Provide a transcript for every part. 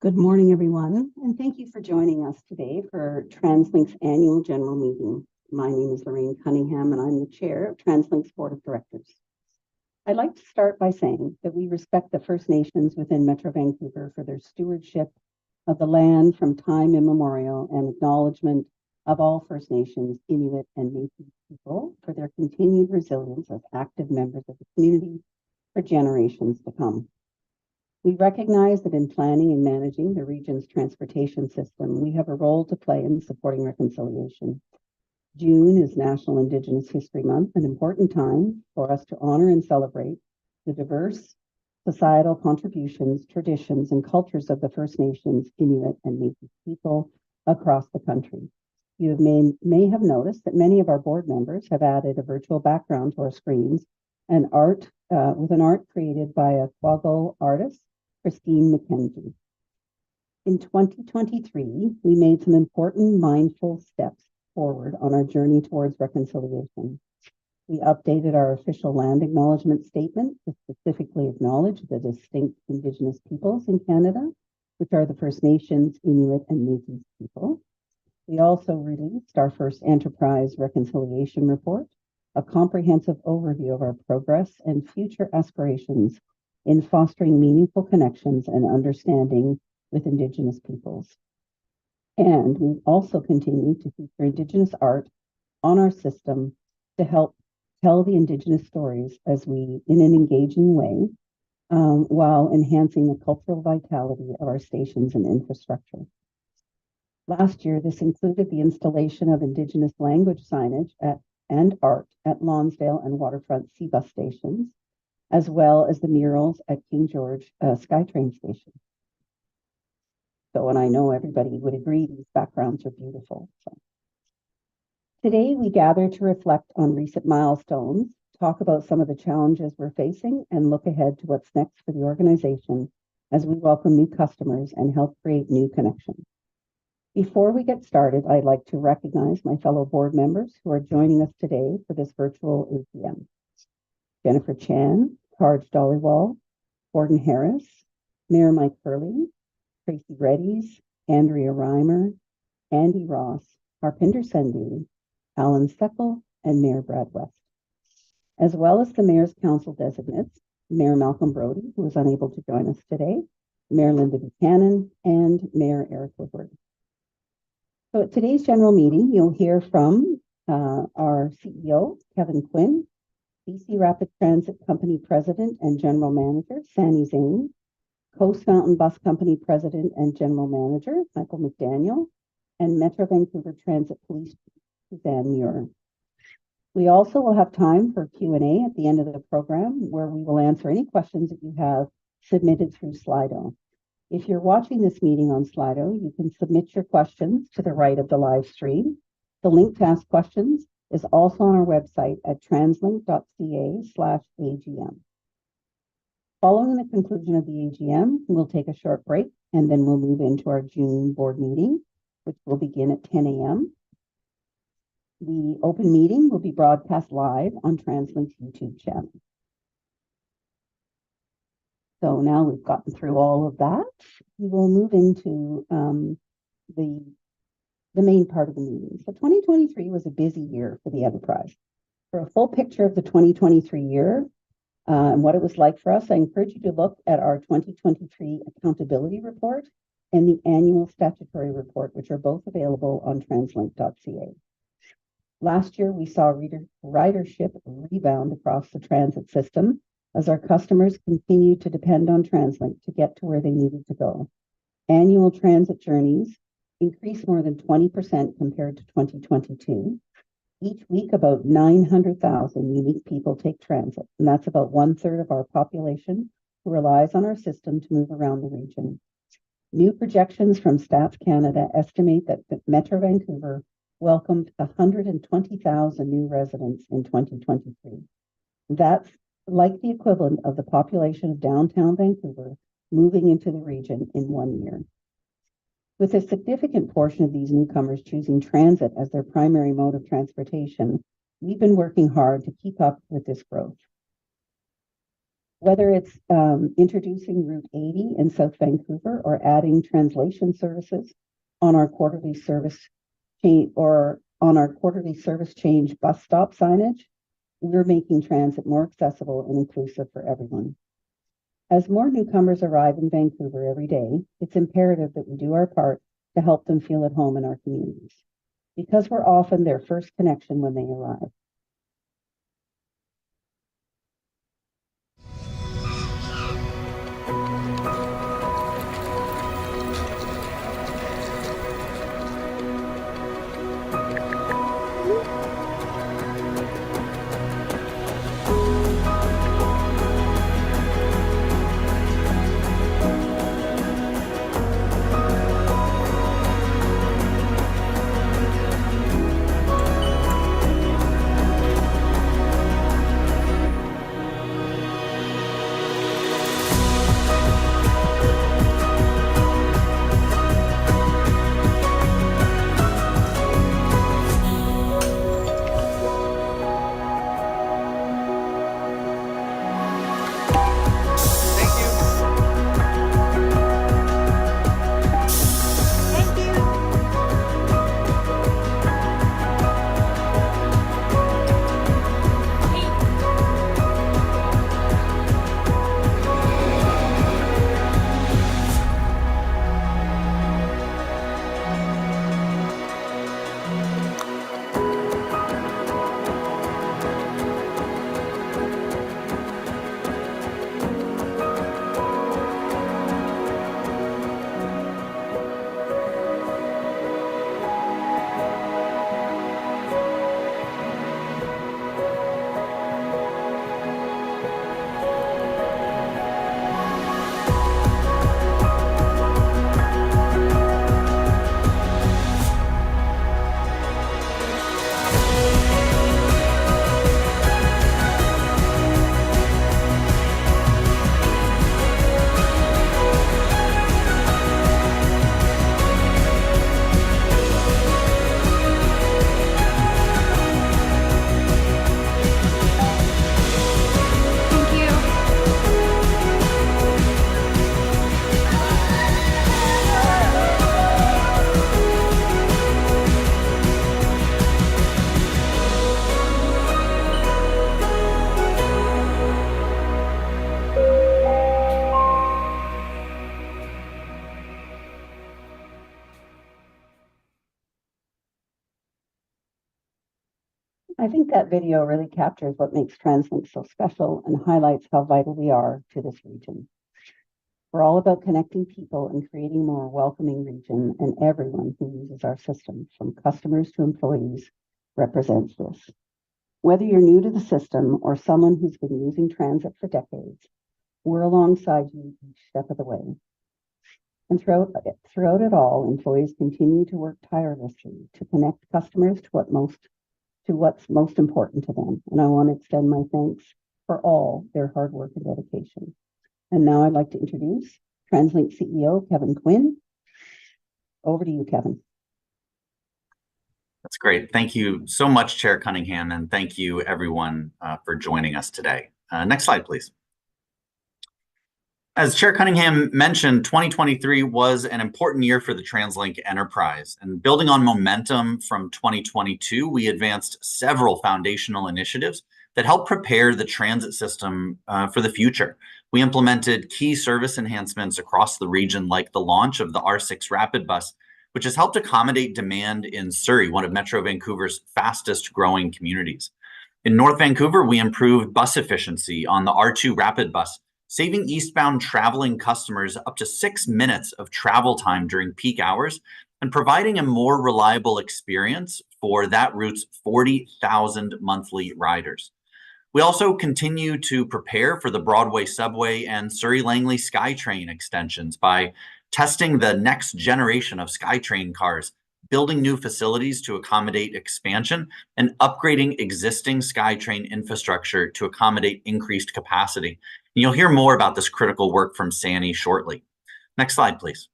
Good morning, everyone, and thank you for joining us today for TransLink's annual general meeting. My name is Lorraine Cunningham, and I'm the chair of TransLink's board of directors. I'd like to start by saying that we respect the First Nations within Metro Vancouver for their stewardship of the land from time immemorial and acknowledgement of all First Nations, Inuit, and Métis people for their continued resilience as active members of the community for generations to come. We recognize that in planning and managing the region's transportation system, we have a role to play in supporting reconciliation. June is National Indigenous History Month, an important time for us to honor and celebrate the diverse societal contributions, traditions, and cultures of the First Nations, Inuit, and Métis people across the country. You may have noticed that many of our board members have added a virtual background to our screens and art with an art created by a Quaggle artist, Christine McKenzie. In 2023, we made some important mindful steps forward on our journey towards reconciliation. We updated our official land acknowledgement statement to specifically acknowledge the distinct Indigenous peoples in Canada, which are the First Nations, Inuit, and Métis people. We also released our first enterprise reconciliation report, a comprehensive overview of our progress and future aspirations in fostering meaningful connections and understanding with Indigenous peoples. And we also continue to feature Indigenous art on our system to help tell the Indigenous stories in an engaging way, while enhancing the cultural vitality of our stations and infrastructure. Last year, this included the installation of Indigenous language signage and art at Lonsdale and Waterfront C-Bus stations, as well as the murals at King George SkyTrain station. So, and I know everybody would agree, these backgrounds are beautiful. So. Today, we gather to reflect on recent milestones, talk about some of the challenges we're facing, and look ahead to what's next for the organization as we welcome new customers and help create new connections. Before we get started, I'd like to recognize my fellow board members who are joining us today for this virtual AGM. Jennifer Chan, Harj Dhaliwal, Gordon Harris, Mayor Mike Hurley, Tracy Reddies, Andrea Reimer, Andy Ross, Harpinder Sandhu, Alan Seckel, and Mayor Brad West, as well as the Mayor's Council designates, Mayor Malcolm Brody, who is unable to join us today, Mayor Linda Buchanan, and Mayor Eric Woodward. So at today's general meeting, you'll hear from our CEO, Kevin Quinn, BC Rapid Transit Company President and General Manager, Sani Zane, Coast Mountain Bus Company President and General Manager, Michael McDaniel, and Metro Vancouver Transit Police Chief, Suzanne Muir. We also will have time for Q&A at the end of the program, where we will answer any questions that you have submitted through Slido. If you're watching this meeting on Slido, you can submit your questions to the right of the live stream. The link to ask questions is also on our website at translink.ca/AGM. Following the conclusion of the AGM, we'll take a short break, and then we'll move into our June board meeting, which will begin at 10 a.m. The open meeting will be broadcast live on TransLink's YouTube channel. So now we've gotten through all of that, we will move into the main part of the meeting. So 2023 was a busy year for the enterprise. For a full picture of the 2023 year and what it was like for us, I encourage you to look at our 2023 accountability report and the annual statutory report, which are both available on translink.ca. Last year, we saw ridership rebound across the transit system as our customers continued to depend on TransLink to get to where they needed to go. Annual transit journeys increased more than 20% compared to 2022. Each week, about 900,000 unique people take transit, and that's about 1/3 of our population who relies on our system to move around the region. New projections from Stats Canada estimate that Metro Vancouver welcomed 120,000 new residents in 2023. That's like the equivalent of the population of downtown Vancouver moving into the region in 1 year. With a significant portion of these newcomers choosing transit as their primary mode of transportation, we've been working hard to keep up with this growth. Whether it's introducing Route 80 in South Vancouver or adding translation services on our quarterly service change bus stop signage, we're making transit more accessible and inclusive for everyone. As more newcomers arrive in Vancouver every day, it's imperative that we do our part to help them feel at home in our communities, because we're often their first connection when they arrive. I think that video really captures what makes TransLink so special and highlights how vital we are to this region. We're all about connecting people and creating a more welcoming region, and everyone who uses our system, from customers to employees, represents this. Whether you're new to the system or someone who's been using transit for decades, we're alongside you each step of the way. And throughout it all, employees continue to work tirelessly to connect customers to what's most important to them. And I want to extend my thanks for all their hard work and dedication. And now I'd like to introduce TransLink CEO, Kevin Quinn. Over to you, Kevin. That's great. Thank you so much, Chair Cunningham, and thank you everyone for joining us today. Next slide, please. As Chair Cunningham mentioned, 2023 was an important year for the TransLink enterprise. And building on momentum from 2022, we advanced several foundational initiatives that help prepare the transit system for the future. We implemented key service enhancements across the region, like the launch of the R6 Rapid Bus, which has helped accommodate demand in Surrey, one of Metro Vancouver's fastest growing communities. In North Vancouver, we improved bus efficiency on the R2 Rapid Bus, saving eastbound traveling customers up to 6 minutes of travel time during peak hours and providing a more reliable experience for that route's 40,000 monthly riders. We also continue to prepare for the Broadway Subway and Surrey Langley SkyTrain extensions by testing the next generation of SkyTrain cars, building new facilities to accommodate expansion, and upgrading existing SkyTrain infrastructure to accommodate increased capacity. And you'll hear more about this critical work from Sani shortly. Next slide, please.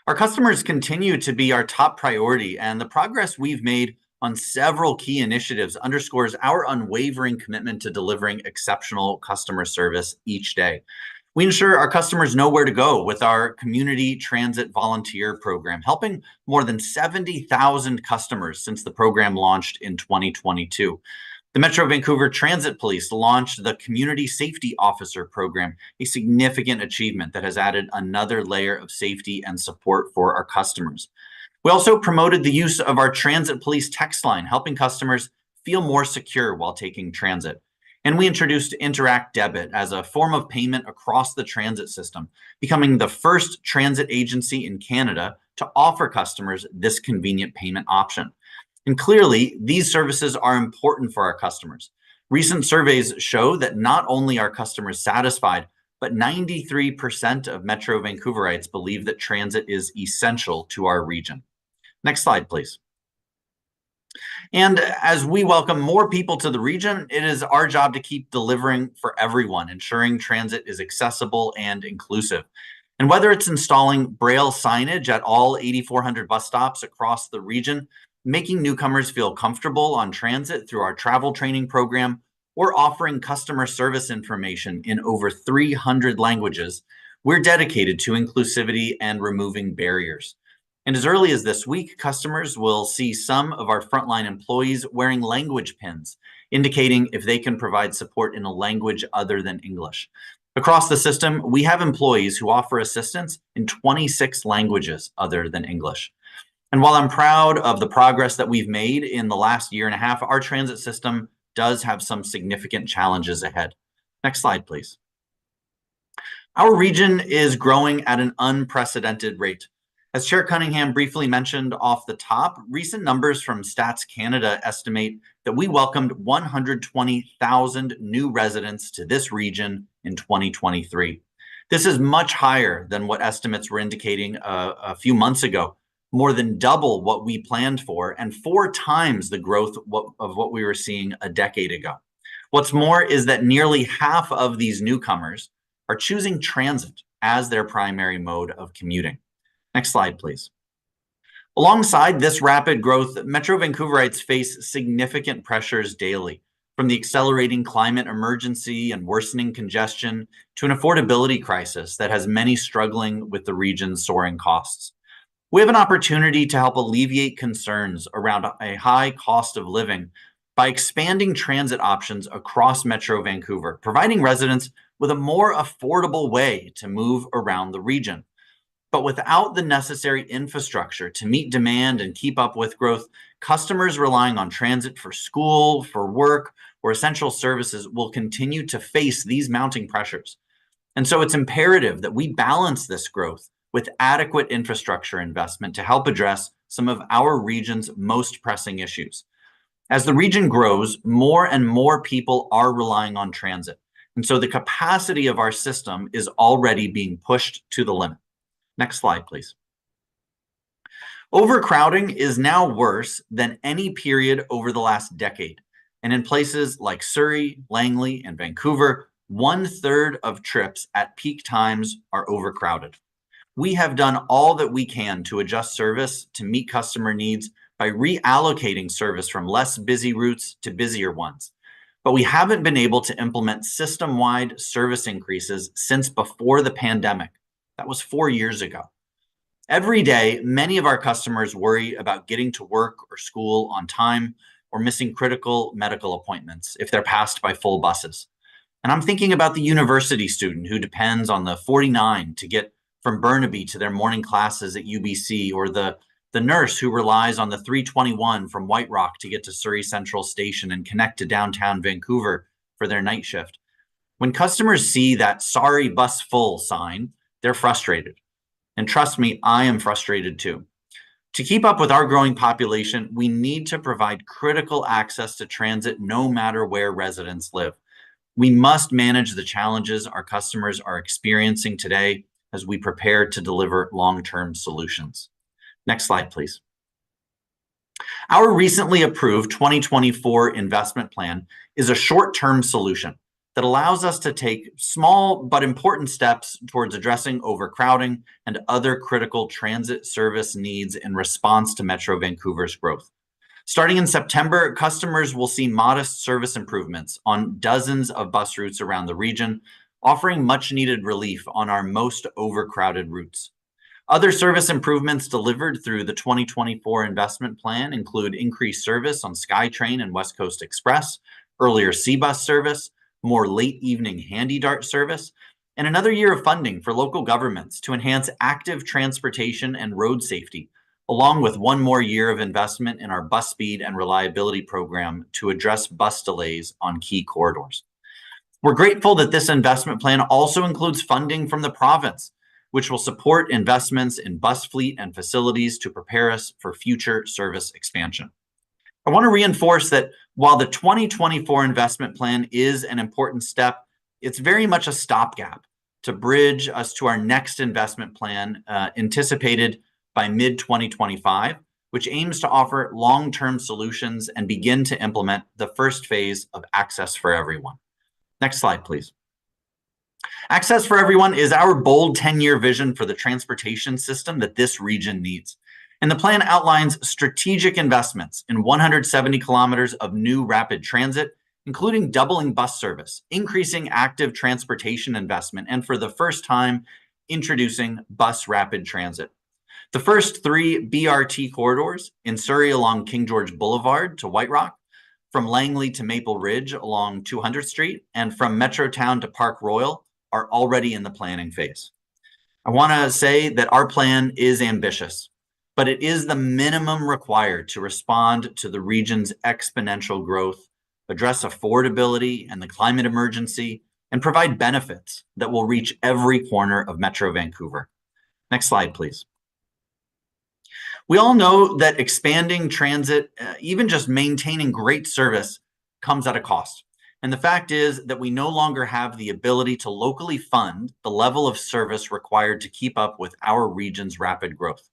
Our customers continue to be our top priority, and the progress we've made on several key initiatives underscores our unwavering commitment to delivering exceptional customer service each day. We ensure our customers know where to go with our community transit volunteer program, helping more than 70,000 customers since the program launched in 2022. The Metro Vancouver Transit Police launched the Community Safety Officer Program, a significant achievement that has added another layer of safety and support for our customers. We also promoted the use of our Transit Police text line, helping customers feel more secure while taking transit. And we introduced Interact Debit as a form of payment across the transit system, becoming the first transit agency in Canada to offer customers this convenient payment option. And clearly, these services are important for our customers. Recent surveys show that not only are customers satisfied, but 93% of Metro Vancouverites believe that transit is essential to our region. Next slide, please. And as we welcome more people to the region, it is our job to keep delivering for everyone, ensuring transit is accessible and inclusive. And whether it's installing Braille signage at all 8,400 bus stops across the region, making newcomers feel comfortable on transit through our travel training program, or offering customer service information in over 300 languages, we're dedicated to inclusivity and removing barriers. And as early as this week, customers will see some of our frontline employees wearing language pins, indicating if they can provide support in a language other than English. Across the system, we have employees who offer assistance in 26 languages other than English. And while I'm proud of the progress that we've made in the last year and a half, our transit system does have some significant challenges ahead. Next slide, please. Our region is growing at an unprecedented rate. As Chair Cunningham briefly mentioned off the top, recent numbers from Stats Canada estimate that we welcomed 120,000 new residents to this region in 2023. This is much higher than what estimates were indicating a few months ago, more than double what we planned for, and 4 times the growth of what we were seeing a decade ago. What's more is that nearly half of these newcomers are choosing transit as their primary mode of commuting. Next slide, please. Alongside this rapid growth, Metro Vancouverites face significant pressures daily, from the accelerating climate emergency and worsening congestion to an affordability crisis that has many struggling with the region's soaring costs. We have an opportunity to help alleviate concerns around a high cost of living by expanding transit options across Metro Vancouver, providing residents with a more affordable way to move around the region. But without the necessary infrastructure to meet demand and keep up with growth, customers relying on transit for school, for work, or essential services will continue to face these mounting pressures. And so it's imperative that we balance this growth with adequate infrastructure investment to help address some of our region's most pressing issues. As the region grows, more and more people are relying on transit. And so the capacity of our system is already being pushed to the limit. Next slide, please. Overcrowding is now worse than any period over the last decade. And in places like Surrey, Langley, and Vancouver, 1/3 of trips at peak times are overcrowded. We have done all that we can to adjust service to meet customer needs by reallocating service from less busy routes to busier ones. But we haven't been able to implement system-wide service increases since before the pandemic. That was 4 years ago. Every day, many of our customers worry about getting to work or school on time or missing critical medical appointments if they're passed by full buses. And I'm thinking about the university student who depends on the 49 to get from Burnaby to their morning classes at UBC, or the nurse who relies on the 321 from White Rock to get to Surrey Central Station and connect to downtown Vancouver for their night shift. When customers see that "sorry, bus full" sign, they're frustrated. And trust me, I am frustrated too. To keep up with our growing population, we need to provide critical access to transit no matter where residents live. We must manage the challenges our customers are experiencing today as we prepare to deliver long-term solutions. Next slide, please. Our recently approved 2024 investment plan is a short-term solution that allows us to take small but important steps towards addressing overcrowding and other critical transit service needs in response to Metro Vancouver's growth. Starting in September, customers will see modest service improvements on dozens of bus routes around the region, offering much needed relief on our most overcrowded routes. Other service improvements delivered through the 2024 investment plan include increased service on SkyTrain and West Coast Express, earlier C-Bus service, more late evening Handy Dart service, and another year of funding for local governments to enhance active transportation and road safety, along with one more year of investment in our bus speed and reliability program to address bus delays on key corridors. We're grateful that this investment plan also includes funding from the province, which will support investments in bus fleet and facilities to prepare us for future service expansion. I want to reinforce that while the 2024 investment plan is an important step, it's very much a stopgap to bridge us to our next investment plan anticipated by mid-2025, which aims to offer long-term solutions and begin to implement the first phase of Access for Everyone. Next slide, please. Access for Everyone is our bold 10-year vision for the transportation system that this region needs. And the plan outlines strategic investments in 170 kilometers of new rapid transit, including doubling bus service, increasing active transportation investment, and for the first time, introducing bus rapid transit. The first 3 BRT corridors in Surrey along King George Boulevard to White Rock, from Langley to Maple Ridge along 200th Street, and from Metrotown to Park Royal are already in the planning phase. I want to say that our plan is ambitious, but it is the minimum required to respond to the region's exponential growth, address affordability and the climate emergency, and provide benefits that will reach every corner of Metro Vancouver. Next slide, please. We all know that expanding transit, even just maintaining great service, comes at a cost. And the fact is that we no longer have the ability to locally fund the level of service required to keep up with our region's rapid growth.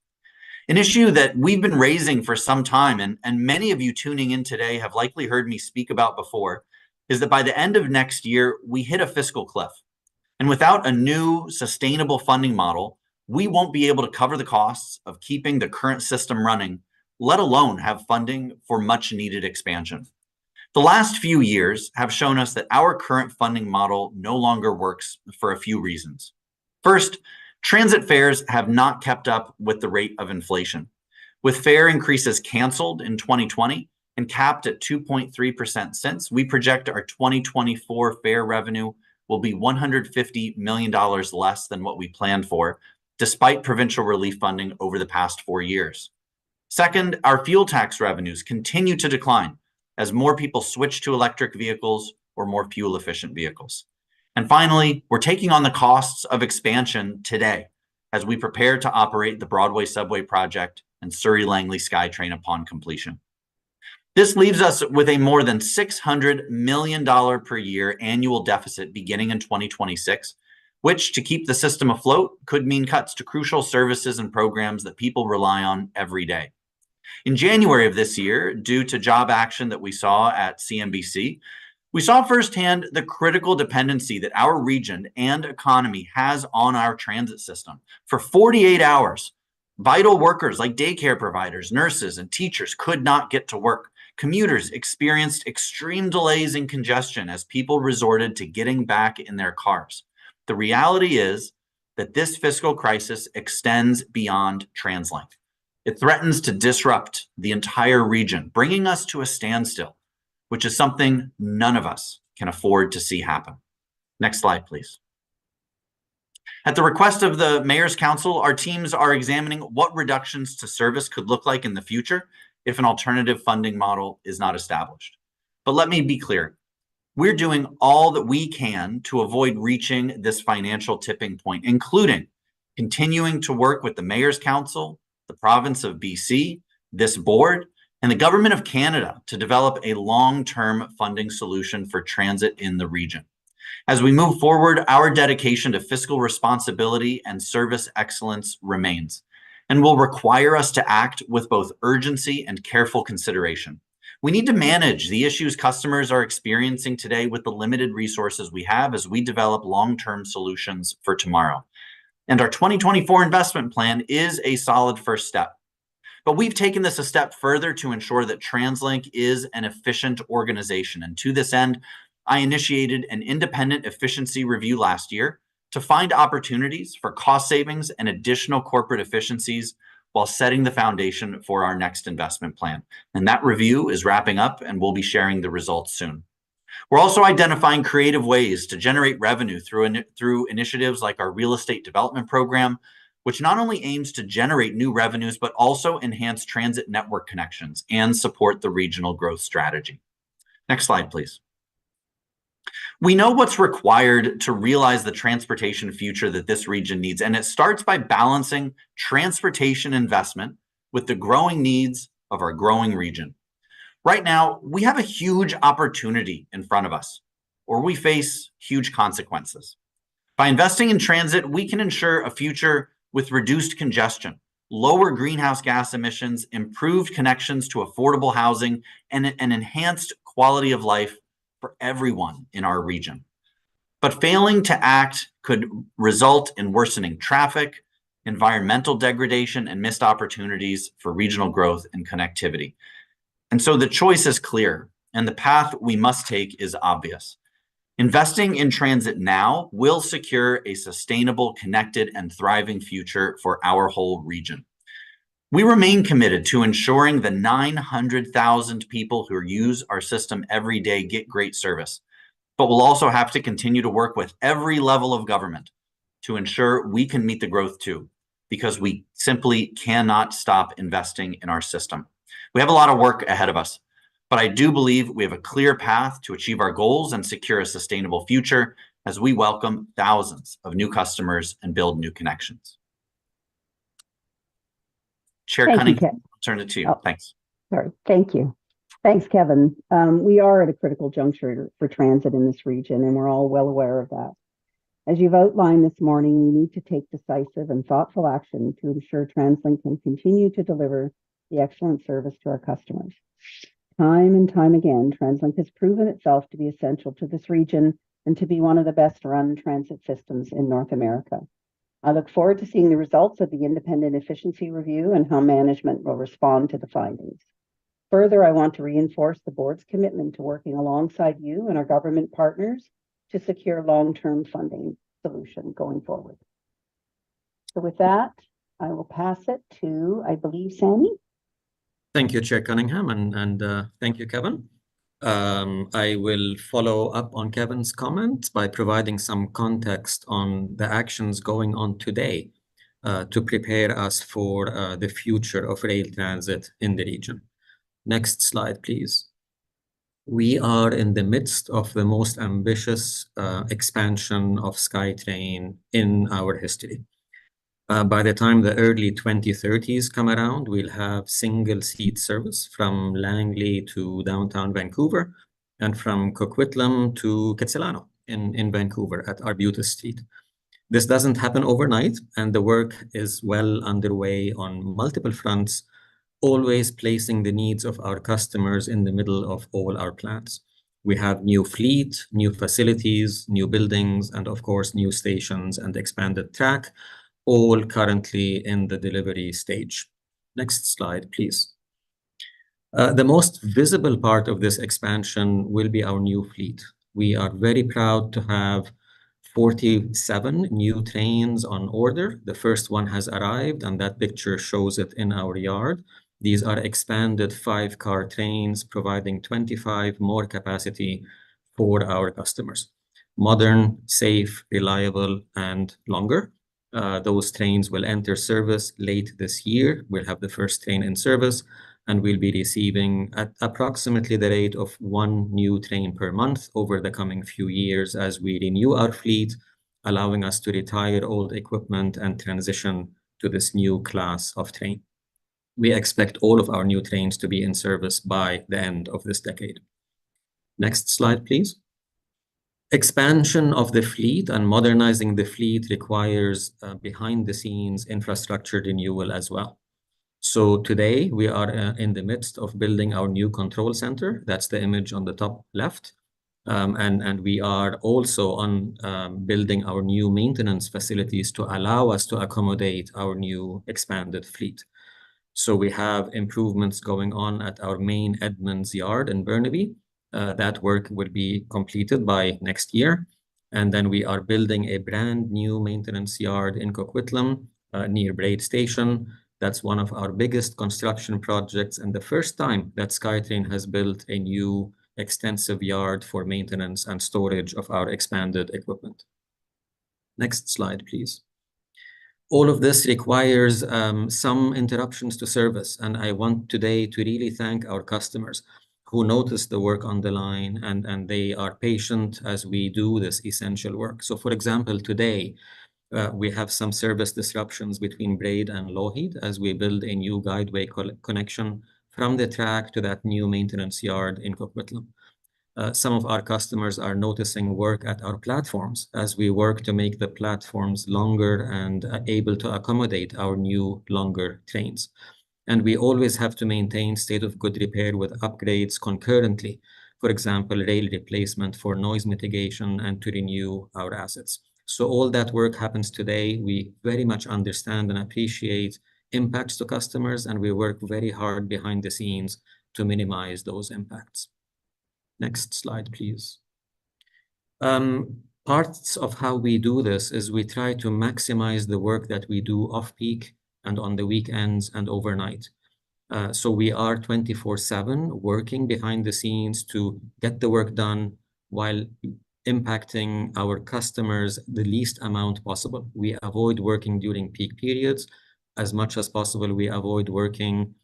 An issue that we've been raising for some time, and many of you tuning in today have likely heard me speak about before, is that by the end of next year, we hit a fiscal cliff. And without a new sustainable funding model, we won't be able to cover the costs of keeping the current system running, let alone have funding for much needed expansion. The last few years have shown us that our current funding model no longer works for a few reasons. First, transit fares have not kept up with the rate of inflation. With fare increases canceled in 2020 and capped at 2.3% since, we project our 2024 fare revenue will be $150 million less than what we planned for, despite provincial relief funding over the past 4 years. Second, our fuel tax revenues continue to decline as more people switch to electric vehicles or more fuel-efficient vehicles. And finally, we're taking on the costs of expansion today as we prepare to operate the Broadway Subway project and Surrey Langley SkyTrain upon completion. This leaves us with a more than $600 million per year annual deficit beginning in 2026, which, to keep the system afloat, could mean cuts to crucial services and programs that people rely on every day. In January of this year, due to job action that we saw at CNBC, we saw firsthand the critical dependency that our region and economy has on our transit system. For 48 hours, vital workers like daycare providers, nurses, and teachers could not get to work. Commuters experienced extreme delays and congestion as people resorted to getting back in their cars. The reality is that this fiscal crisis extends beyond TransLink. It threatens to disrupt the entire region, bringing us to a standstill, which is something none of us can afford to see happen. Next slide, please. At the request of the Mayor's Council, our teams are examining what reductions to service could look like in the future if an alternative funding model is not established. But let me be clear. We're doing all that we can to avoid reaching this financial tipping point, including continuing to work with the Mayor's Council, the province of BC, this board, and the Government of Canada to develop a long-term funding solution for transit in the region. As we move forward, our dedication to fiscal responsibility and service excellence remains and will require us to act with both urgency and careful consideration. We need to manage the issues customers are experiencing today with the limited resources we have as we develop long-term solutions for tomorrow. And our 2024 investment plan is a solid first step. But we've taken this a step further to ensure that TransLink is an efficient organization. And to this end, I initiated an independent efficiency review last year to find opportunities for cost savings and additional corporate efficiencies while setting the foundation for our next investment plan. And that review is wrapping up, and we'll be sharing the results soon. We're also identifying creative ways to generate revenue through initiatives like our real estate development program, which not only aims to generate new revenues, but also enhance transit network connections and support the regional growth strategy. Next slide, please. We know what's required to realize the transportation future that this region needs, and it starts by balancing transportation investment with the growing needs of our growing region. Right now, we have a huge opportunity in front of us, or we face huge consequences. By investing in transit, we can ensure a future with reduced congestion, lower greenhouse gas emissions, improved connections to affordable housing, and an enhanced quality of life for everyone in our region. But failing to act could result in worsening traffic, environmental degradation, and missed opportunities for regional growth and connectivity. And so the choice is clear, and the path we must take is obvious. Investing in transit now will secure a sustainable, connected, and thriving future for our whole region. We remain committed to ensuring the 900,000 people who use our system every day get great service, but we'll also have to continue to work with every level of government to ensure we can meet the growth too, because we simply cannot stop investing in our system. We have a lot of work ahead of us, but I do believe we have a clear path to achieve our goals and secure a sustainable future as we welcome thousands of new customers and build new connections. Chair Cunningham, I'll turn it to you. Oh, thanks. Sorry, thank you. Thanks, Kevin. We are at a critical juncture for transit in this region, and we're all well aware of that. As you've outlined this morning, we need to take decisive and thoughtful action to ensure TransLink can continue to deliver the excellent service to our customers. Time and time again, TransLink has proven itself to be essential to this region and to be one of the best run transit systems in North America. I look forward to seeing the results of the independent efficiency review and how management will respond to the findings. Further, I want to reinforce the board's commitment to working alongside you and our government partners to secure long-term funding solution going forward. So with that, I will pass it to, I believe, Sammy. Thank you, Chair Cunningham, and thank you, Kevin. I will follow up on Kevin's comments by providing some context on the actions going on today to prepare us for the future of rail transit in the region. Next slide, please. We are in the midst of the most ambitious expansion of SkyTrain in our history. By the time the early 2030s come around, we'll have single-seat service from Langley to downtown Vancouver and from Coquitlam to Kitsilano in Vancouver at Arbutus Street. This doesn't happen overnight, and the work is well underway on multiple fronts, always placing the needs of our customers in the middle of all our plans. We have new fleet, new facilities, new buildings, and of course, new stations and expanded track, all currently in the delivery stage. Next slide, please. The most visible part of this expansion will be our new fleet. We are very proud to have 47 new trains on order. The first one has arrived, and that picture shows it in our yard. These are expanded 5-car trains, providing 25 more capacity for our customers. Modern, safe, reliable, and longer. Those trains will enter service late this year. We'll have the first train in service, and we'll be receiving at approximately the rate of 1 new train per month over the coming few years as we renew our fleet, allowing us to retire old equipment and transition to this new class of train. We expect all of our new trains to be in service by the end of this decade. Next slide, please. Expansion of the fleet and modernizing the fleet requires behind-the-scenes infrastructure renewal as well. So today we are in the midst of building our new control center. That's the image on the top left. And we are also on building our new maintenance facilities to allow us to accommodate our new expanded fleet. So we have improvements going on at our main Edmonds yard in Burnaby. That work will be completed by next year. And then we are building a brand new maintenance yard in Coquitlam near Braid Station. That's one of our biggest construction projects and the first time that SkyTrain has built a new extensive yard for maintenance and storage of our expanded equipment. Next slide, please. All of this requires some interruptions to service, and I want today to really thank our customers who notice the work on the line and they are patient as we do this essential work. So for example, today, we have some service disruptions between Braid and Lougheed as we build a new guideway connection from the track to that new maintenance yard in Coquitlam. Some of our customers are noticing work at our platforms as we work to make the platforms longer and able to accommodate our new longer trains. And we always have to maintain state of good repair with upgrades concurrently. For example, rail replacement for noise mitigation and to renew our assets. So all that work happens today. We very much understand and appreciate impacts to customers, and we work very hard behind the scenes to minimize those impacts. Next slide, please. Parts of how we do this is we try to maximize the work that we do off-peak and on the weekends and overnight. So we are 24/7 working behind the scenes to get the work done while impacting our customers the least amount possible. We avoid working during peak periods. As much as possible, we avoid working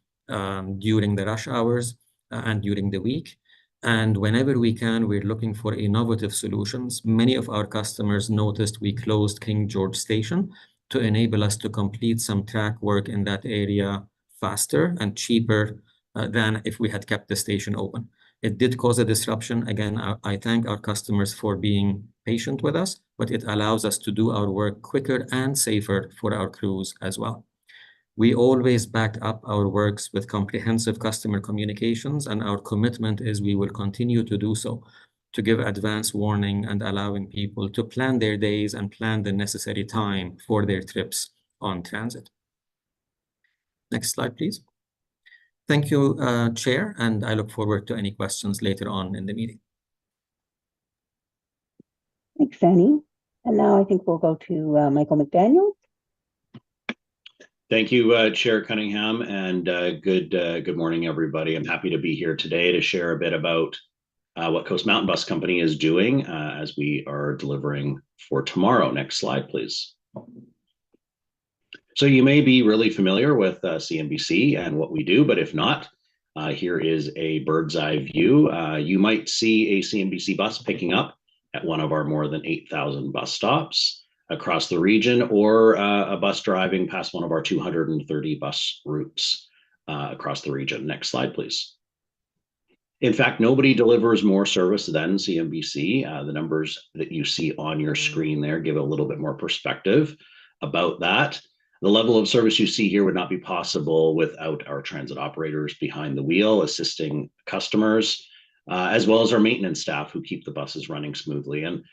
during the rush hours and during the week. And whenever we can, we're looking for innovative solutions. Many of our customers noticed we closed King George Station to enable us to complete some track work in that area faster and cheaper than if we had kept the station open. It did cause a disruption. Again, I thank our customers for being patient with us, but it allows us to do our work quicker and safer for our crews as well. We always back up our works with comprehensive customer communications, and our commitment is we will continue to do so, to give advance warning and allowing people to plan their days and plan the necessary time for their trips on transit. Next slide, please. Thank you, Chair, and I look forward to any questions later on in the meeting. Thanks, Annie. And now I think we'll go to Michael McDaniel. Thank you, Chair Cunningham, and good morning, everybody. I'm happy to be here today to share a bit about what Coast Mountain Bus Company is doing as we are delivering for tomorrow. Next slide, please. So you may be really familiar with CMBC and what we do, but if not, here is a bird's eye view. You might see a CMBC bus picking up at one of our more than 8,000 bus stops across the region, or a bus driving past one of our 230 bus routes across the region. Next slide, please. In fact, nobody delivers more service than CMBC. The numbers that you see on your screen there give a little bit more perspective about that. The level of service you see here would not be possible without our transit operators behind the wheel assisting customers, as well as our maintenance staff who keep the buses running smoothly. And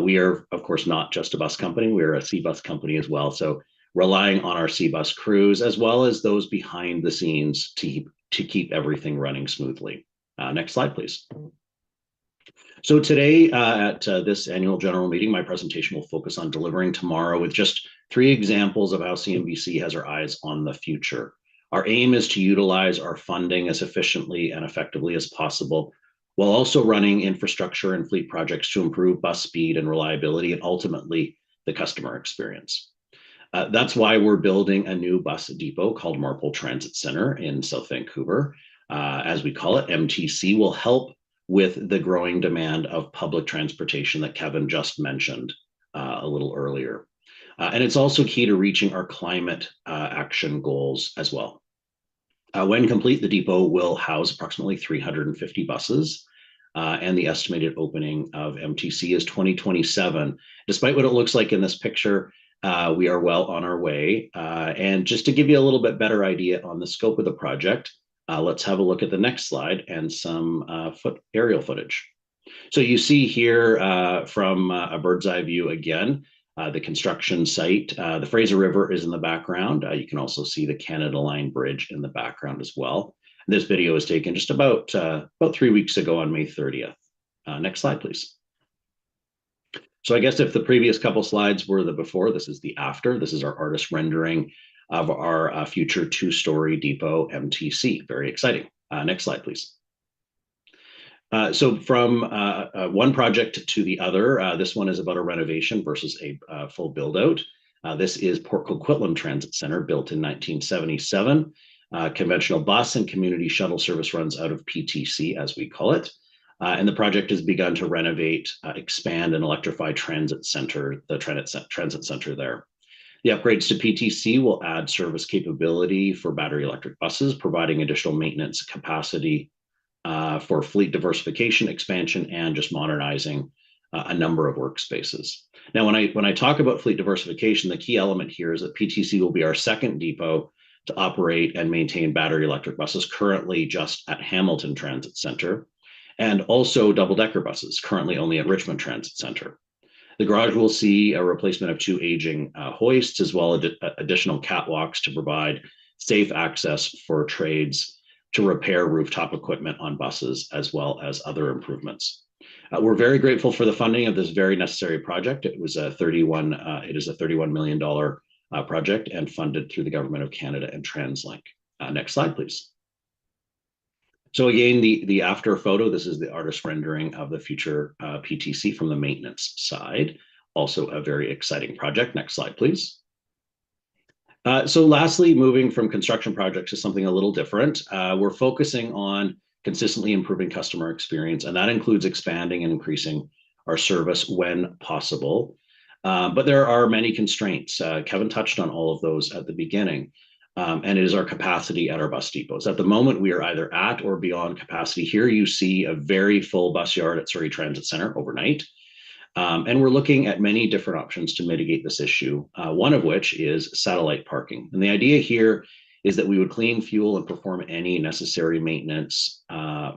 we are, of course, not just a bus company. We're a C-Bus company as well. So relying on our C-Bus crews, as well as those behind the scenes to keep everything running smoothly. Next slide, please. So today at this annual general meeting, my presentation will focus on delivering tomorrow with just 3 examples of how CMBC has our eyes on the future. Our aim is to utilize our funding as efficiently and effectively as possible, while also running infrastructure and fleet projects to improve bus speed and reliability and ultimately the customer experience. That's why we're building a new bus depot called Marpole Transit Center in South Vancouver. As we call it, MTC will help with the growing demand of public transportation that Kevin just mentioned a little earlier. And it's also key to reaching our climate action goals as well. When complete, the depot will house approximately 350 buses, and the estimated opening of MTC is 2027. Despite what it looks like in this picture, we are well on our way. And just to give you a little bit better idea on the scope of the project, let's have a look at the next slide and some aerial footage. So you see here from a bird's eye view again, the construction site. The Fraser River is in the background. You can also see the Canada Line Bridge in the background as well. This video was taken just about 3 weeks ago on May 30th. Next slide, please. So I guess if the previous couple slides were the before, this is the after. This is our artist rendering of our future 2-story depot MTC. Very exciting. Next slide, please. So from one project to the other, this one is about a renovation versus a full build out. This is Port Coquitlam Transit Center, built in 1977. Conventional bus and community shuttle service runs out of PTC, as we call it. And the project has begun to renovate, expand, and electrify transit center, the transit center there. The upgrades to PTC will add service capability for battery electric buses, providing additional maintenance capacity for fleet diversification, expansion, and just modernizing a number of workspaces. Now, when I talk about fleet diversification, the key element here is that PTC will be our second depot to operate and maintain battery electric buses, currently just at Hamilton Transit Center, and also double-decker buses, currently only at Richmond Transit Center. The garage will see a replacement of 2 aging hoists, as well as additional catwalks to provide safe access for trades to repair rooftop equipment on buses, as well as other improvements. We're very grateful for the funding of this very necessary project. It is a $31 million project and funded through the Government of Canada and TransLink. Next slide, please. So again, the after photo, this is the artist rendering of the future PTC from the maintenance side. Also a very exciting project. Next slide, please. So lastly, moving from construction projects to something a little different, we're focusing on consistently improving customer experience, and that includes expanding and increasing our service when possible. But there are many constraints. Kevin touched on all of those at the beginning. And it is our capacity at our bus depots. At the moment, we are either at or beyond capacity. Here you see a very full bus yard at Surrey Transit Center overnight. And we're looking at many different options to mitigate this issue, one of which is satellite parking. And the idea here is that we would clean fuel and perform any necessary maintenance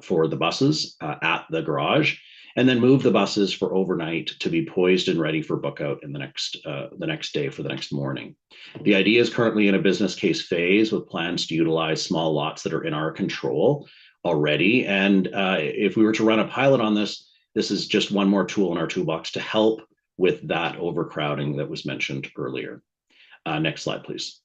for the buses at the garage, and then move the buses for overnight to be poised and ready for book out in the next day for the next morning. The idea is currently in a business case phase with plans to utilize small lots that are in our control already. And if we were to run a pilot on this, this is just one more tool in our toolbox to help with that overcrowding that was mentioned earlier. Next slide, please.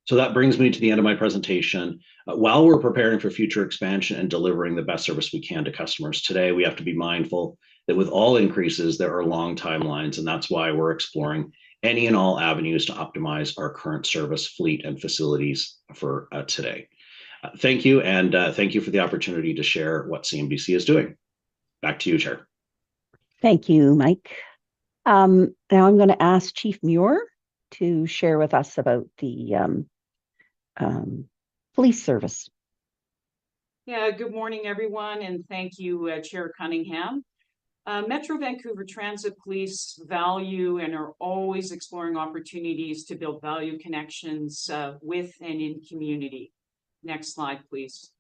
So that brings me to the end of my presentation. While we're preparing for future expansion and delivering the best service we can to customers today, we have to be mindful that with all increases, there are long timelines, and that's why we're exploring any and all avenues to optimize our current service, fleet, and facilities for today. Thank you, and thank you for the opportunity to share what CMBC is doing. Back to you, Chair. Thank you, Mike. Now I'm going to ask Chief Muir to share with us about the police service. Yeah, good morning, everyone, and thank you, Chair Cunningham. Metro Vancouver Transit Police value and are always exploring opportunities to build value connections with and in community. Next slide, please.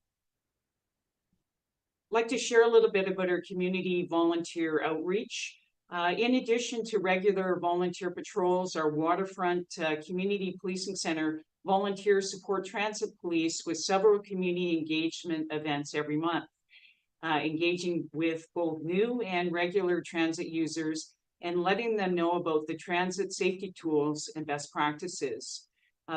I'd like to share a little bit about our community volunteer outreach. In addition to regular volunteer patrols, our Waterfront Community Policing Center volunteers support transit police with several community engagement events every month, engaging with both new and regular transit users and letting them know about the transit safety tools and best practices.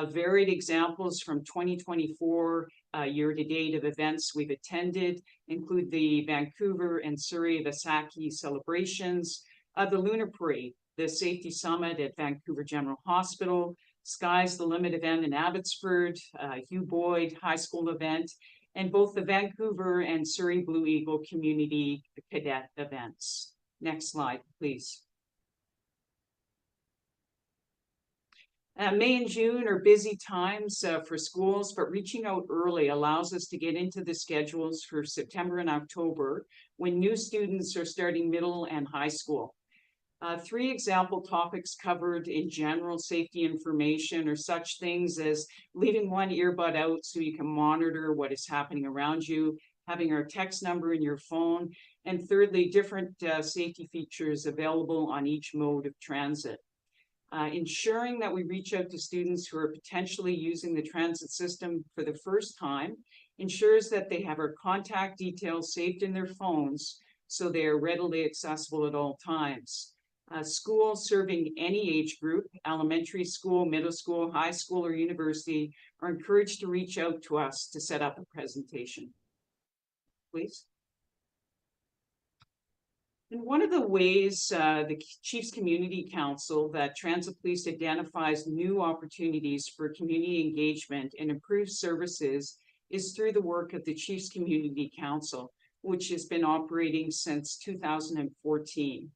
Varied examples from 2024 year-to-date of events we've attended include the Vancouver and Surrey Vaisakhi celebrations, the Lunar Parade, the Safety Summit at Vancouver General Hospital, Sky's the Limit event in Abbotsford, Hugh Boyd High School event, and both the Vancouver and Surrey Blue Eagle Community Cadet events. Next slide, please. May and June are busy times for schools, but reaching out early allows us to get into the schedules for September and October when new students are starting middle and high school. 3 example topics covered in general safety information are such things as leaving one earbud out so you can monitor what is happening around you, having our text number in your phone, And thirdly, different safety features available on each mode of transit. Ensuring that we reach out to students who are potentially using the transit system for the first time ensures that they have our contact details saved in their phones so they are readily accessible at all times. Schools serving any age group, elementary school, middle school, high school, or university, are encouraged to reach out to us to set up a presentation. Please. And one of the ways the Chiefs Community Council that Transit Police identifies new opportunities for community engagement and improved services is through the work of the Chiefs Community Council, which has been operating since 2014.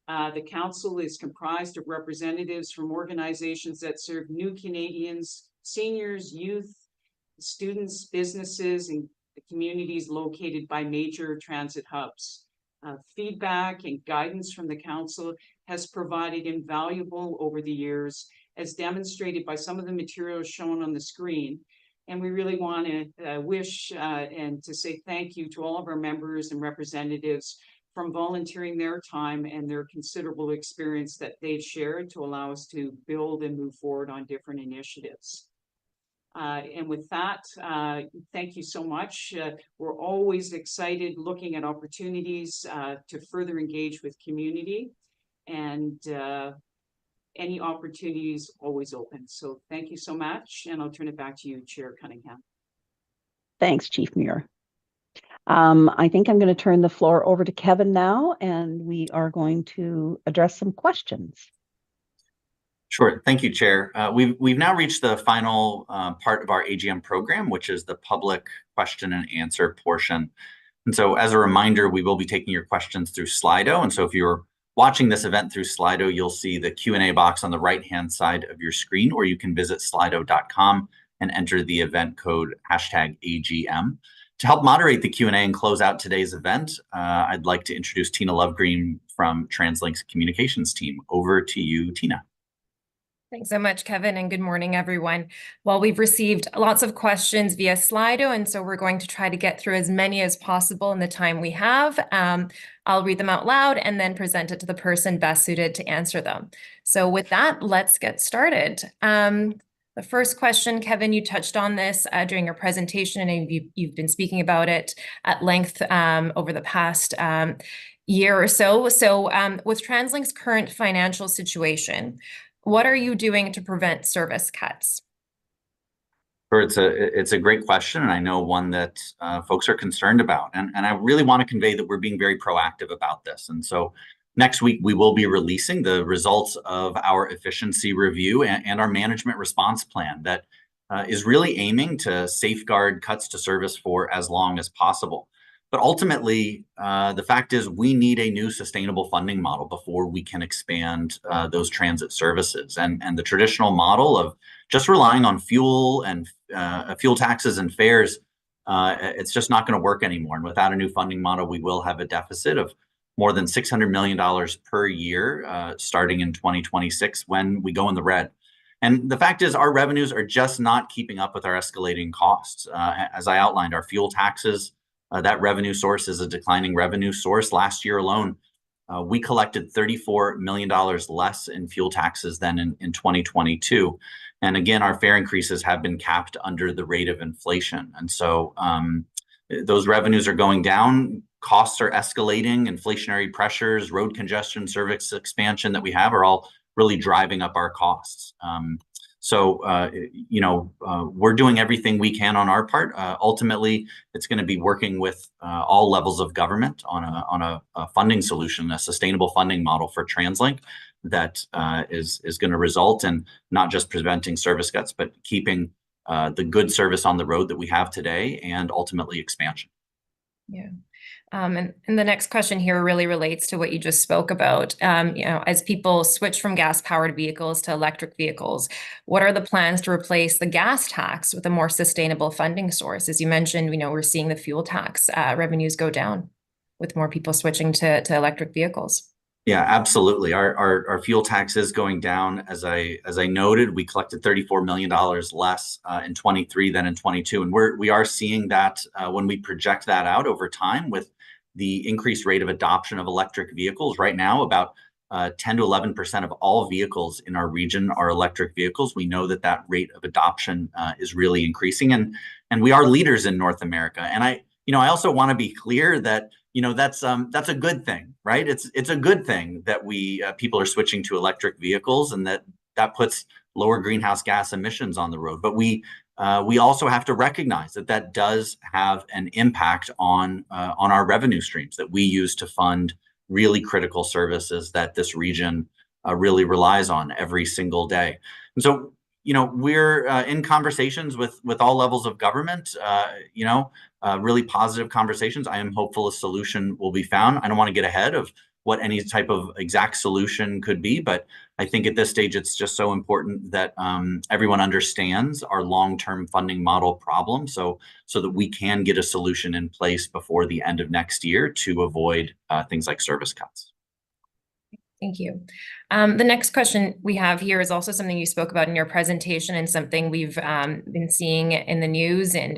The council is comprised of representatives from organizations that serve new Canadians, seniors, youth, students, businesses, and the communities located by major transit hubs. Feedback and guidance from the council has provided invaluable over the years, as demonstrated by some of the materials shown on the screen. And we really want to wish and to say thank you to all of our members and representatives from volunteering their time and their considerable experience that they've shared to allow us to build and move forward on different initiatives. And with that, thank you so much. We're always excited looking at opportunities to further engage with community, and any opportunities always open. So thank you so much, and I'll turn it back to you, Chair Cunningham. Thanks, Chief Muir. I think I'm going to turn the floor over to Kevin now, and we are going to address some questions. Sure. Thank you, Chair. We've now reached the final part of our AGM program, which is the public question and answer portion. And so as a reminder, we will be taking your questions through Slido. And so if you're watching this event through Slido, you'll see the Q&A box on the right-hand side of your screen, or you can visit slido.com and enter the event code #AGM. To help moderate the Q&A and close out today's event, I'd like to introduce Tina Lovegreen from TransLink's communications team. Over to you, Tina. Thanks so much, Kevin, and good morning, everyone. Well, we've received lots of questions via Slido, and so we're going to try to get through as many as possible in the time we have. I'll read them out loud and then present it to the person best suited to answer them. So with that, let's get started. The first question, Kevin, you touched on this during your presentation, and you've been speaking about it at length over the past year or so. So with TransLink's current financial situation, what are you doing to prevent service cuts? Sure, it's a great question, and I know one that folks are concerned about. And I really want to convey that we're being very proactive about this. And so next week, we will be releasing the results of our efficiency review and our management response plan that is really aiming to safeguard cuts to service for as long as possible. But ultimately, the fact is we need a new sustainable funding model before we can expand those transit services. And the traditional model of just relying on fuel and fuel taxes and fares, it's just not going to work anymore. And without a new funding model, we will have a deficit of more than $600 million per year starting in 2026 when we go in the red. And the fact is our revenues are just not keeping up with our escalating costs. As I outlined, our fuel taxes, that revenue source is a declining revenue source. Last year alone, we collected $34 million less in fuel taxes than in 2022. And again, our fare increases have been capped under the rate of inflation. And so those revenues are going down, costs are escalating, inflationary pressures, road congestion, service expansion that we have are all really driving up our costs. We're doing everything we can on our part. Ultimately, it's going to be working with all levels of government on a funding solution, a sustainable funding model for TransLink that is going to result in not just preventing service cuts, but keeping the good service on the road that we have today and ultimately expansion. Yeah. And the next question here really relates to what you just spoke about. As people switch from gas-powered vehicles to electric vehicles, what are the plans to replace the gas tax with a more sustainable funding source? As you mentioned, we're seeing the fuel tax revenues go down with more people switching to electric vehicles. Yeah, absolutely. Our fuel tax is going down. As I noted, we collected $34 million less in 23 than in 22, and we are seeing that when we project that out over time with the increased rate of adoption of electric vehicles. Right now, about 10 to 11% of all vehicles in our region are electric vehicles. We know that that rate of adoption is really increasing, and we are leaders in North America. And I also want to be clear that that's a good thing, right? It's a good thing that people are switching to electric vehicles, and that puts lower greenhouse gas emissions on the road. But we also have to recognize that does have an impact on our revenue streams that we use to fund really critical services that this region really relies on every single day. And so, we're in conversations with all levels of government, really positive conversations. I am hopeful a solution will be found. I don't want to get ahead of what any type of exact solution could be, but I think at this stage, it's just so important that everyone understands our long-term funding model problem so that we can get a solution in place before the end of next year to avoid things like service cuts. Thank you. The next question we have here is also something you spoke about in your presentation and something we've been seeing in the news, and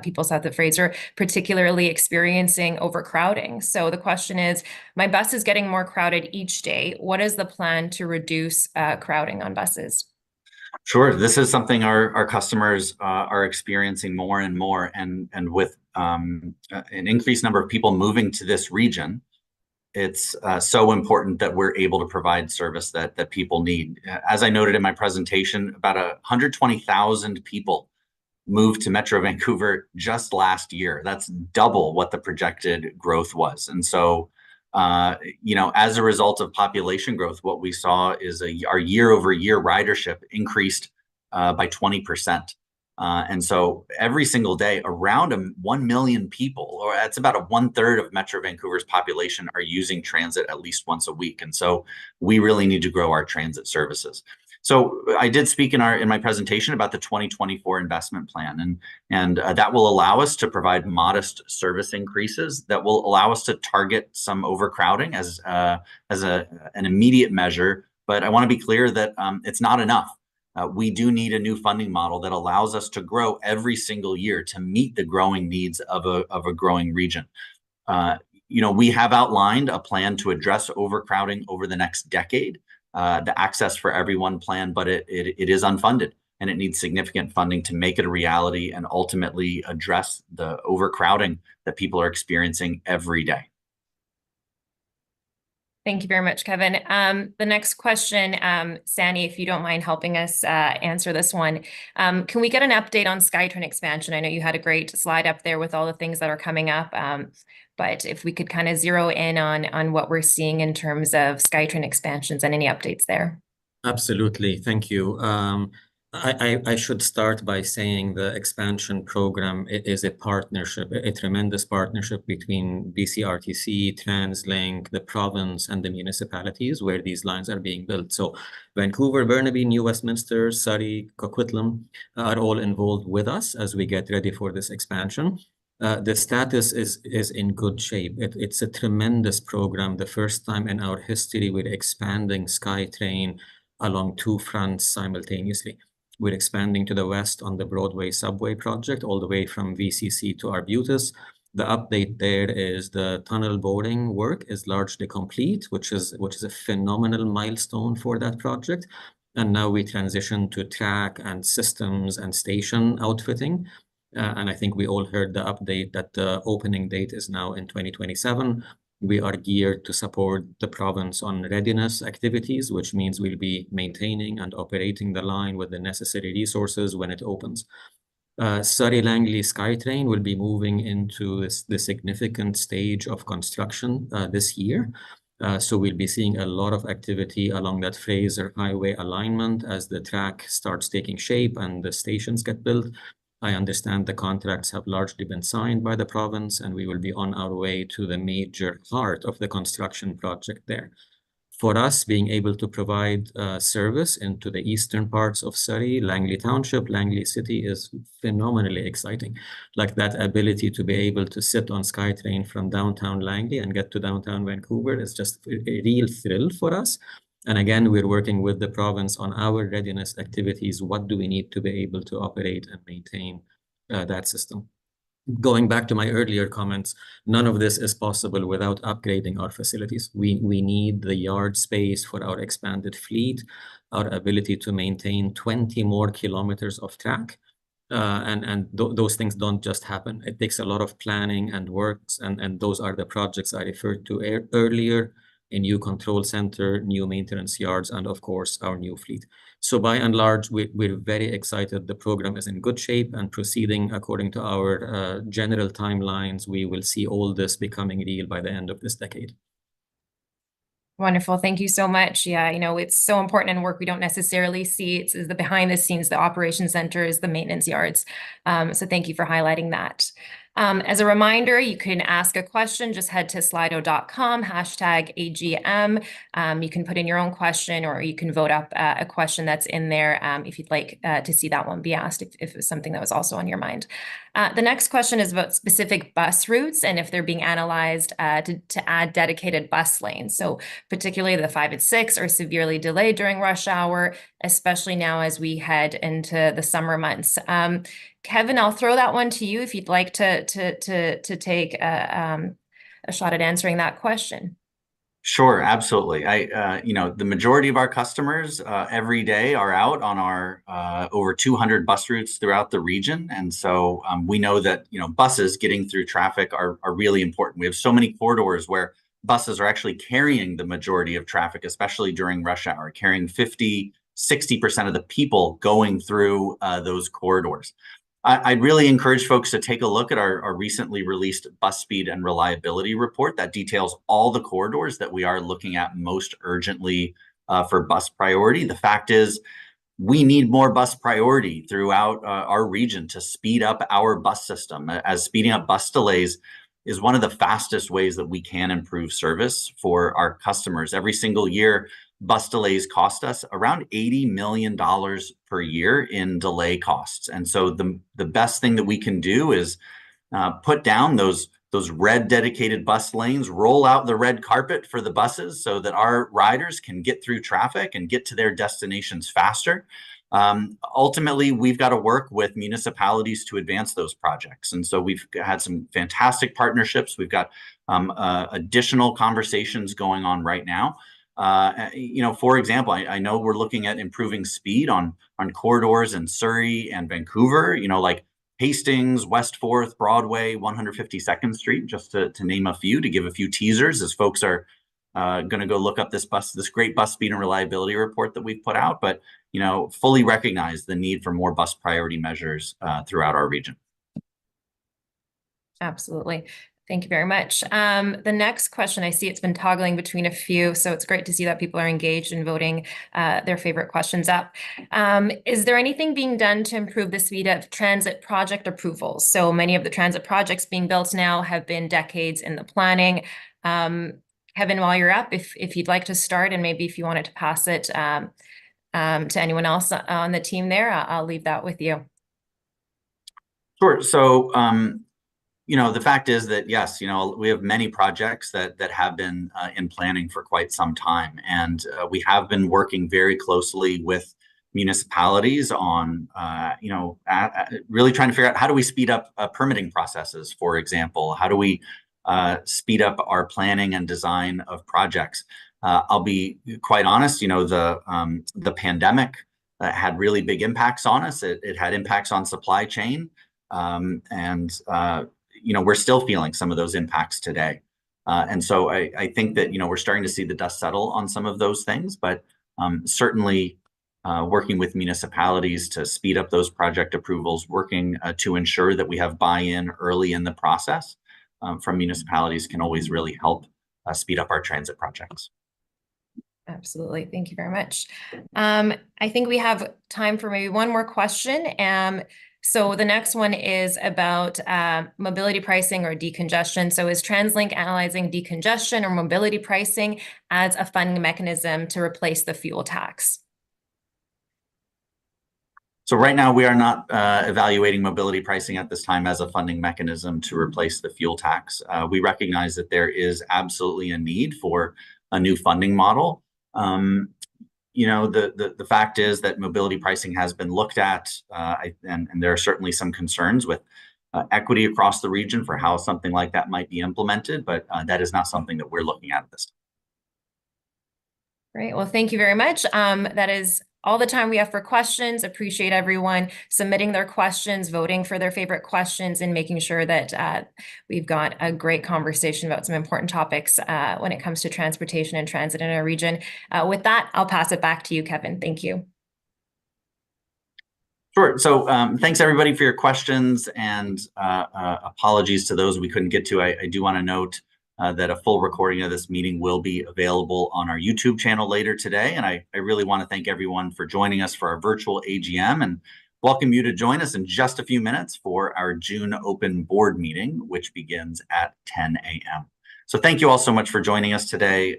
people south of Fraser particularly experiencing overcrowding. So the question is, my bus is getting more crowded each day. What is the plan to reduce crowding on buses? Sure, this is something our customers are experiencing more and more, and with an increased number of people moving to this region, it's so important that we're able to provide service that people need. As I noted in my presentation, about 120,000 people moved to Metro Vancouver just last year. That's double what the projected growth was. And so, as a result of population growth, what we saw is our year-over-year ridership increased by 20%. And so every single day, around 1 million people, or that's about 1/3 of Metro Vancouver's population, are using transit at least once a week. And so we really need to grow our transit services. So I did speak in my presentation about the 2024 investment plan, and that will allow us to provide modest service increases that will allow us to target some overcrowding as an immediate measure. But I want to be clear that it's not enough. We do need a new funding model that allows us to grow every single year to meet the growing needs of a growing region. We have outlined a plan to address overcrowding over the next decade, the Access for Everyone plan, but it is unfunded, and it needs significant funding to make it a reality and ultimately address the overcrowding that people are experiencing every day. Thank you very much, Kevin. The next question, Sandy, if you don't mind helping us answer this one. Can we get an update on SkyTrain expansion? I know you had a great slide up there with all the things that are coming up, but if we could kind of zero in on what we're seeing in terms of SkyTrain expansions and any updates there. Absolutely, thank you. I should start by saying the expansion program is a partnership, a tremendous partnership between BCRTC, TransLink, the province, and the municipalities where these lines are being built. So Vancouver, Burnaby, New Westminster, Surrey, Coquitlam are all involved with us as we get ready for this expansion. The status is in good shape. It's a tremendous program. The first time in our history we're expanding SkyTrain along two fronts simultaneously. We're expanding to the west on the Broadway subway project, all the way from VCC to Arbutus. The update there is the tunnel boring work is largely complete, which is a phenomenal milestone for that project. And now we transition to track and systems and station outfitting. And I think we all heard the update that the opening date is now in 2027. We are geared to support the province on readiness activities, which means we'll be maintaining and operating the line with the necessary resources when it opens. Surrey Langley SkyTrain will be moving into the significant stage of construction this year. So we'll be seeing a lot of activity along that Fraser Highway alignment as the track starts taking shape and the stations get built. I understand the contracts have largely been signed by the province, and we will be on our way to the major part of the construction project there. For us, being able to provide service into the eastern parts of Surrey, Langley Township, Langley City is phenomenally exciting. Like that ability to be able to sit on SkyTrain from downtown Langley and get to downtown Vancouver is just a real thrill for us. And again, we're working with the province on our readiness activities. What do we need to be able to operate and maintain that system? going back to my earlier comments, none of this is possible without upgrading our facilities. We need the yard space for our expanded fleet, our ability to maintain 20 more kilometers of track. Those things don't just happen. It takes a lot of planning and works, and those are the projects I referred to earlier: a new control center, new maintenance yards, and of course, our new fleet. So by and large, we're very excited. The program is in good shape and proceeding according to our general timelines. We will see all this becoming real by the end of this decade. Wonderful. Thank you so much. Yeah, it's so important in work we don't necessarily see. It's the behind the scenes, the operations centers, the maintenance yards. So thank you for highlighting that. As a reminder, you can ask a question. Just head to slido.com, #AGM. You can put in your own question, or you can vote up a question that's in there if you'd like to see that one be asked, if it was something that was also on your mind. The next question is about specific bus routes and if they're being analyzed to add dedicated bus lanes. So particularly the 5 and 6 are severely delayed during rush hour, especially now as we head into the summer months. Kevin, I'll throw that one to you if you'd like to take a shot at answering that question. Sure, absolutely. The majority of our customers every day are out on our over 200 bus routes throughout the region. And so we know that, buses getting through traffic are really important. We have so many corridors where buses are actually carrying the majority of traffic, especially during rush hour, carrying 50–60% of the people going through those corridors. I'd really encourage folks to take a look at our recently released bus speed and reliability report that details all the corridors that we are looking at most urgently for bus priority. The fact is, we need more bus priority throughout our region to speed up our bus system, as speeding up bus delays is one of the fastest ways that we can improve service for our customers. Every single year, bus delays cost us around $80 million per year in delay costs. And so the best thing that we can do is put down those red dedicated bus lanes, roll out the red carpet for the buses so that our riders can get through traffic and get to their destinations faster. Ultimately, we've got to work with municipalities to advance those projects. And so we've had some fantastic partnerships. We've got additional conversations going on right now. For example, I know we're looking at improving speed on corridors in Surrey and Vancouver, like Hastings, West 4th, Broadway, 152nd Street, just to name a few, to give a few teasers as folks are going to go look up this great bus speed and reliability report that we've put out, but, fully recognize the need for more bus priority measures throughout our region. Absolutely. Thank you very much. The next question, I see it's been toggling between a few, so it's great to see that people are engaged in voting their favorite questions up. Is there anything being done to improve the speed of transit project approvals? So many of the transit projects being built now have been decades in the planning. Kevin, while you're up, if you'd like to start, and maybe if you wanted to pass it to anyone else on the team there, I'll leave that with you. Sure. So, the fact is that, yes, we have many projects that have been in planning for quite some time. And we have been working very closely with municipalities on, really trying to figure out how do we speed up permitting processes, for example? How do we speed up our planning and design of projects? I'll be quite honest, the pandemic had really big impacts on us. It had impacts on supply chain. We're still feeling some of those impacts today. And so I think that, we're starting to see the dust settle on some of those things, but certainly working with municipalities to speed up those project approvals, working to ensure that we have buy-in early in the process from municipalities can always really help speed up our transit projects. Absolutely. Thank you very much. I think we have time for maybe one more question. So the next one is about mobility pricing or decongestion. So is TransLink analyzing decongestion or mobility pricing as a funding mechanism to replace the fuel tax? So right now we are not evaluating mobility pricing at this time as a funding mechanism to replace the fuel tax. We recognize that there is absolutely a need for a new funding model. The fact is that mobility pricing has been looked at, and there are certainly some concerns with equity across the region for how something like that might be implemented, but that is not something that we're looking at this time. Great. Well, thank you very much. That is all the time we have for questions. Appreciate everyone submitting their questions, voting for their favorite questions, and making sure that we've got a great conversation about some important topics when it comes to transportation and transit in our region. With that, I'll pass it back to you, Kevin. Thank you. Sure. So thanks everybody for your questions, and apologies to those we couldn't get to. I do want to note that a full recording of this meeting will be available on our YouTube channel later today. And I really want to thank everyone for joining us for our virtual AGM, and welcome you to join us in just a few minutes for our June open board meeting, which begins at 10 a.m. So thank you all so much for joining us today.